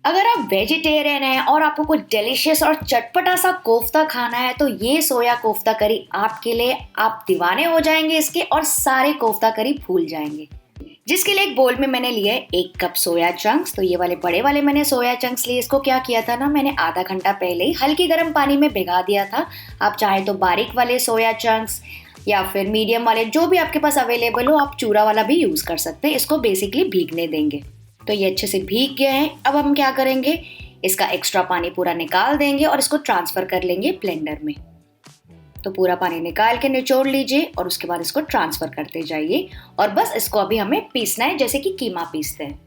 अगर आप वेजिटेरियन हैं और आपको कुछ डिलीशियस और चटपटा सा कोफ्ता खाना है तो ये सोया कोफ्ता करी आपके लिए। आप दीवाने हो जाएंगे इसके और सारे कोफ्ता करी भूल जाएंगे। जिसके लिए एक बोल में मैंने लिए 1 कप सोया चंक्स। तो ये वाले बड़े वाले मैंने सोया चंक्स लिए। इसको क्या किया था ना, मैंने आधा घंटा पहले ही हल्के गर्म पानी में भिगा दिया था। आप चाहे तो बारीक वाले सोया चंक्स या फिर मीडियम वाले, जो भी आपके पास अवेलेबल हो, आप चूरा वाला भी यूज कर सकते हैं। इसको बेसिकली भीगने देंगे। तो ये अच्छे से भीग गए हैं। अब हम क्या करेंगे, इसका एक्स्ट्रा पानी पूरा निकाल देंगे और इसको ट्रांसफर कर लेंगे ब्लेंडर में। तो पूरा पानी निकाल के निचोड़ लीजिए और उसके बाद इसको ट्रांसफर करते जाइए। और बस इसको अभी हमें पीसना है जैसे कि कीमा पीसते हैं।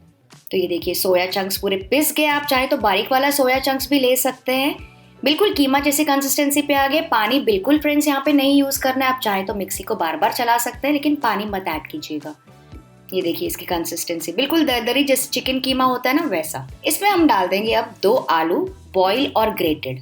तो ये देखिए सोया चंक्स पूरे पिस गए। आप चाहे तो बारीक वाला सोया चंक्स भी ले सकते हैं। बिल्कुल कीमा जैसी कंसिस्टेंसी पे आ गए। पानी बिल्कुल फ्रेंड्स यहाँ पे नहीं यूज करना है। आप चाहे तो मिक्सी को बार बार चला सकते हैं, लेकिन पानी मत ऐड कीजिएगा। ये देखिए इसकी कंसिस्टेंसी बिल्कुल दरदरी जैसे चिकन कीमा होता है ना, वैसा। इसमें हम डाल देंगे अब 2 आलू बॉईल और ग्रेटेड।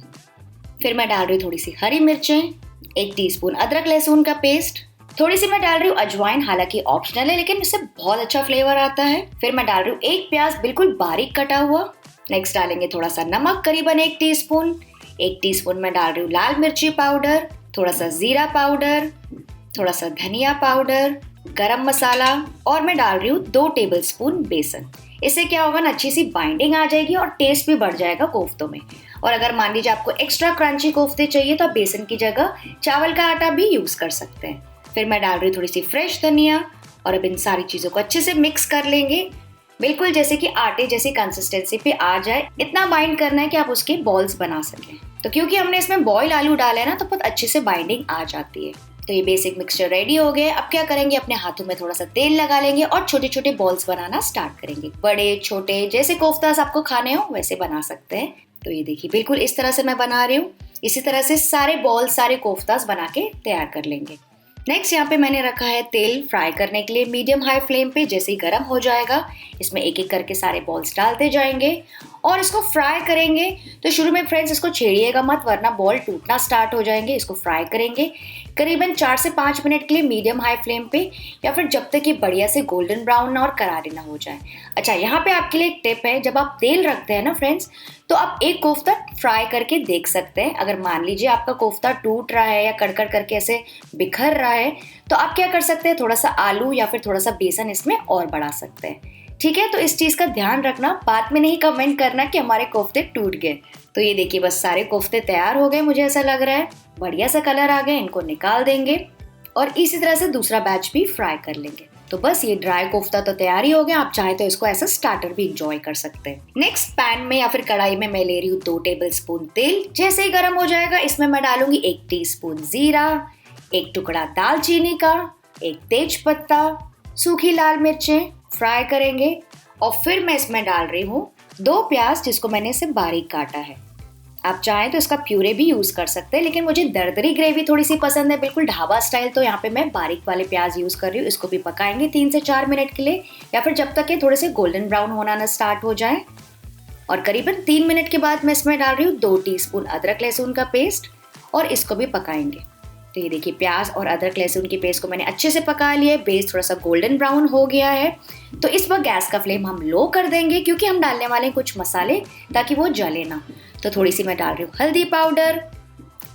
फिर मैं डाल रही हूँ थोड़ी सी हरी मिर्चें, 1 टीस्पून अदरक लहसुन का पेस्ट, थोड़ी सी मैं डाल रही हूँ अजवाइन, हालांकि ऑप्शनल है लेकिन इससे बहुत अच्छा फ्लेवर आता है। फिर मैं डाल रही हूँ 1 प्याज बिल्कुल बारीक कटा हुआ। नेक्स्ट डालेंगे थोड़ा सा नमक, करीबन 1 टीस्पून। 1 टीस्पून मैं डाल रही हूँ लाल मिर्ची पाउडर, थोड़ा सा जीरा पाउडर, थोड़ा सा धनिया पाउडर, गरम मसाला, और मैं डाल रही हूँ 2 टेबलस्पून बेसन। इससे क्या होगा ना, अच्छी सी बाइंडिंग आ जाएगी और टेस्ट भी बढ़ जाएगा कोफ्तों में। और अगर मान लीजिए आपको एक्स्ट्रा क्रंची कोफ्ते चाहिए तो आप बेसन की जगह चावल का आटा भी यूज कर सकते हैं। फिर मैं डाल रही हूँ थोड़ी सी फ्रेश धनिया। और अब इन सारी चीजों को अच्छे से मिक्स कर लेंगे, बिल्कुल जैसे कि आटे जैसी कंसिस्टेंसी पे आ जाए। इतना बाइंड करना है कि आप उसके बॉल्स बना सकें। तो क्योंकि हमने इसमें बॉयल आलू डाले हैं ना, तो बहुत अच्छे से बाइंडिंग आ जाती है। तो ये बेसिक मिक्सचर रेडी हो गए। अब क्या करेंगे, अपने हाथों में थोड़ा सा तेल लगा लेंगे और छोटे छोटे बॉल्स बनाना स्टार्ट करेंगे। बड़े छोटे जैसे कोफ्तास आपको खाने हो वैसे बना सकते हैं। तो ये देखिए बिल्कुल इस तरह से मैं बना रही हूँ। इसी तरह से सारे बॉल्स, सारे कोफ्तास बना के तैयार कर लेंगे। नेक्स्ट यहाँ पे मैंने रखा है तेल फ्राई करने के लिए मीडियम हाई फ्लेम पे। जैसे ही गर्म हो जाएगा इसमें एक एक करके सारे बॉल्स डालते जाएंगे और इसको फ्राई करेंगे। तो शुरू में फ्रेंड्स इसको छेड़िएगा मत, वरना बॉल टूटना स्टार्ट हो जाएंगे। इसको फ्राई करेंगे करीबन 4 से 5 मिनट के लिए मीडियम हाई फ्लेम पे, या फिर जब तक ये बढ़िया से गोल्डन ब्राउन और करारे ना हो जाए। अच्छा, यहाँ पे आपके लिए एक टिप है, जब आप तेल रखते हैं ना फ्रेंड्स, तो आप एक कोफ्ता फ्राई करके देख सकते हैं। अगर मान लीजिए आपका कोफ्ता टूट रहा है या कड़कड़ करके ऐसे बिखर रहा है, तो आप क्या कर सकते हैं, थोड़ा सा आलू या फिर थोड़ा सा बेसन इसमें और बढ़ा सकते हैं। ठीक है, तो इस चीज का ध्यान रखना, बाद में नहीं कमेंट करना कि हमारे कोफ्ते टूट गए। तो ये देखिए बस सारे कोफ्ते तैयार हो गए, मुझे ऐसा लग रहा है। बढ़िया सा कलर आ गया, इनको निकाल देंगे और इसी तरह से दूसरा बैच भी फ्राई कर लेंगे। तो बस ये ड्राई कोफ्ता तो तैयार ही हो गया। आप चाहे तो इसको ऐसा स्टार्टर भी इंजॉय कर सकते हैं। नेक्स्ट पैन में या फिर कढ़ाई में मैं ले रही हूँ 2 टेबलस्पून तेल। जैसे ही गर्म हो जाएगा इसमें मैं डालूंगी 1 टीस्पून जीरा, 1 टुकड़ा दालचीनी का, 1 तेज पत्ता, सूखी लाल मिर्चें फ्राई करेंगे। और फिर मैं इसमें डाल रही हूँ 2 प्याज, जिसको मैंने इसे बारीक काटा है। आप चाहें तो इसका प्यूरे भी यूज कर सकते हैं, लेकिन मुझे दरदरी ग्रेवी थोड़ी सी पसंद है, बिल्कुल ढाबा स्टाइल। तो यहाँ पे मैं बारीक वाले प्याज यूज कर रही हूँ। इसको भी पकाएंगे 3 से 4 मिनट के लिए, या फिर जब तक ये थोड़े से गोल्डन ब्राउन होना ना स्टार्ट हो जाए। और करीबन 3 मिनट के बाद मैं इसमें डाल रही हूँ 2 टीस्पून अदरक लहसुन का पेस्ट और इसको भी पकाएंगे। तो ये देखिए प्याज और अदरक लहसुन की पेस्ट को मैंने अच्छे से पका लिया है। बेस थोड़ा सा गोल्डन ब्राउन हो गया है। तो इस वक्त गैस का फ्लेम हम लो कर देंगे, क्योंकि हम डालने वाले हैं कुछ मसाले, ताकि वो जले ना। तो थोड़ी सी मैं डाल रही हूँ हल्दी पाउडर,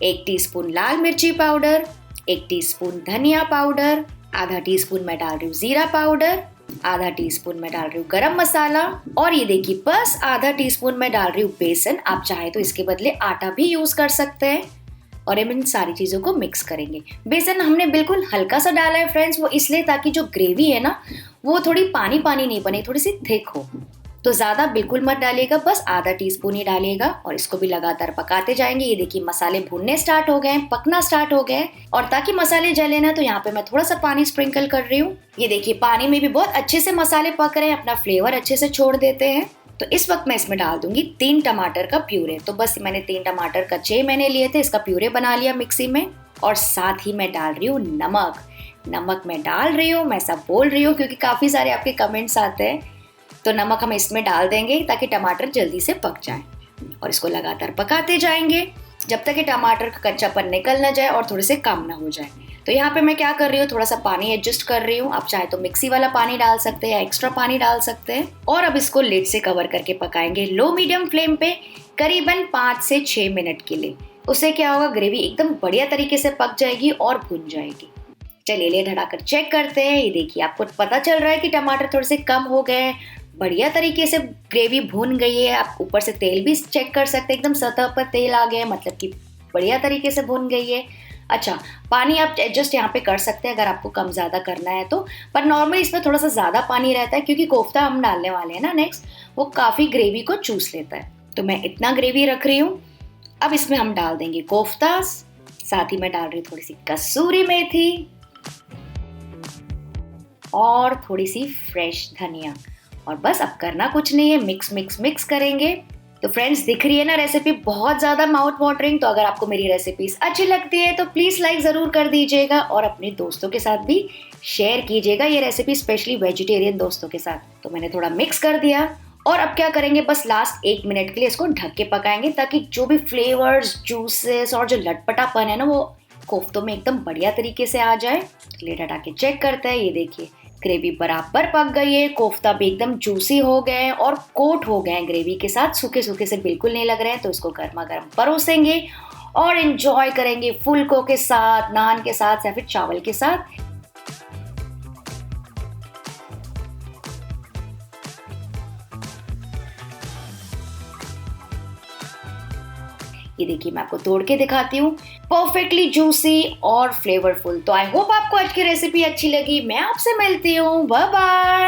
1 टीस्पून लाल मिर्ची पाउडर, 1 टीस्पून धनिया पाउडर, आधा टीस्पून मैं डाल रही हूँ जीरा पाउडर, आधा टीस्पून मैं डाल रही हूँ गरम मसाला, और ये देखिए बस आधा टीस्पून मैं डाल रही हूँ बेसन। आप चाहे तो इसके बदले आटा भी यूज कर सकते हैं। और इन सारी चीजों को मिक्स करेंगे। बेसन हमने बिल्कुल हल्का सा डाला है फ्रेंड्स, वो इसलिए ताकि जो ग्रेवी है ना, वो थोड़ी पानी पानी नहीं बने, थोड़ी सी थिक हो। तो ज्यादा बिल्कुल मत डालिएगा, बस आधा टीस्पून ही डालिएगा। और इसको भी लगातार पकाते जाएंगे। ये देखिए मसाले भुनने स्टार्ट हो गए, पकना स्टार्ट हो गए। और ताकि मसाले जले ना, तो यहाँ पे मैं थोड़ा सा पानी स्प्रिंकल कर रही हूँ। ये देखिए पानी में भी बहुत अच्छे से मसाले पक रहे हैं, अपना फ्लेवर अच्छे से छोड़ देते हैं। तो इस वक्त मैं इसमें डाल दूंगी 3 टमाटर का प्यूरे। तो बस मैंने 3 टमाटर कच्चे मैंने लिए थे, इसका प्यूरे बना लिया मिक्सी में। और साथ ही मैं डाल रही हूँ नमक मैं डाल रही हूँ, मैं सब बोल रही हूँ क्योंकि काफी सारे आपके कमेंट्स आते हैं। तो नमक हम इसमें डाल देंगे ताकि टमाटर जल्दी से पक जाए। और इसको लगातार पकाते जाएंगे। जब तक कि टमाटर का कच्चापन निकल ना जाए और थोड़े से कम ना हो जाए। तो यहाँ पे मैं क्या कर रही हूँ, थोड़ा सा पानी एडजस्ट कर रही हूँ। आप चाहे तो मिक्सी वाला पानी डाल सकते हैं या एक्स्ट्रा पानी डाल सकते हैं। और अब इसको लिड से कवर करके पकाएंगे लो मीडियम फ्लेम पे करीबन 5 से 6 मिनट के लिए। उससे क्या होगा, ग्रेवी एकदम बढ़िया तरीके से पक जाएगी और भुन जाएगी। चलिए ले ढकाकर चेक करते हैं। ये देखिए, आपको पता चल रहा है कि टमाटर थोड़े से कम हो गए हैं, बढ़िया तरीके से ग्रेवी भुन गई है। आप ऊपर से तेल भी चेक कर सकते हैं, एकदम सतह पर तेल आ गया है, मतलब कि बढ़िया तरीके से भुन गई है। अच्छा, पानी आप एडजस्ट यहाँ पे कर सकते हैं अगर आपको कम ज़्यादा करना है तो, पर नॉर्मली इसमें थोड़ा सा ज़्यादा पानी रहता है क्योंकि कोफ्ता हम डालने वाले हैं ना नेक्स्ट, वो काफ़ी ग्रेवी को चूस लेता है। तो मैं इतना ग्रेवी रख रही हूँ। अब इसमें हम डाल देंगे कोफ्ता, साथ ही मैं डाल रही हूँ थोड़ी सी कसूरी मेथी और थोड़ी सी फ्रेश धनिया। और बस अब करना कुछ नहीं है, मिक्स मिक्स मिक्स करेंगे। तो फ्रेंड्स, दिख रही है ना रेसिपी बहुत ज़्यादा माउथ वाटरिंग। तो अगर आपको मेरी रेसिपीज अच्छी लगती है तो प्लीज़ लाइक ज़रूर कर दीजिएगा और अपने दोस्तों के साथ भी शेयर कीजिएगा ये रेसिपी, स्पेशली वेजिटेरियन दोस्तों के साथ। तो मैंने थोड़ा मिक्स कर दिया और अब क्या करेंगे, बस लास्ट 1 मिनट के लिए इसको ढक के पकाएंगे ताकि जो भी फ्लेवर्स, जूसेस और जो लटपटापन है ना वो कोफ्तों में एकदम बढ़िया तरीके से आ जाए। प्लेट हटा के चेक करते हैं। ये देखिए, ग्रेवी बराबर पक गई है, कोफ्ता भी एकदम जूसी हो गए हैं और कोट हो गए हैं ग्रेवी के साथ, सूखे सूखे से बिल्कुल नहीं लग रहे हैं। तो इसको गर्मा गर्म परोसेंगे और एंजॉय करेंगे फुल्कों के साथ, नान के साथ या फिर चावल के साथ। ये देखिए, मैं आपको तोड़ के दिखाती हूँ, परफेक्टली जूसी और फ्लेवरफुल। तो आई होप आपको आज की रेसिपी अच्छी लगी। मैं आपसे मिलती हूँ, बाय बाय।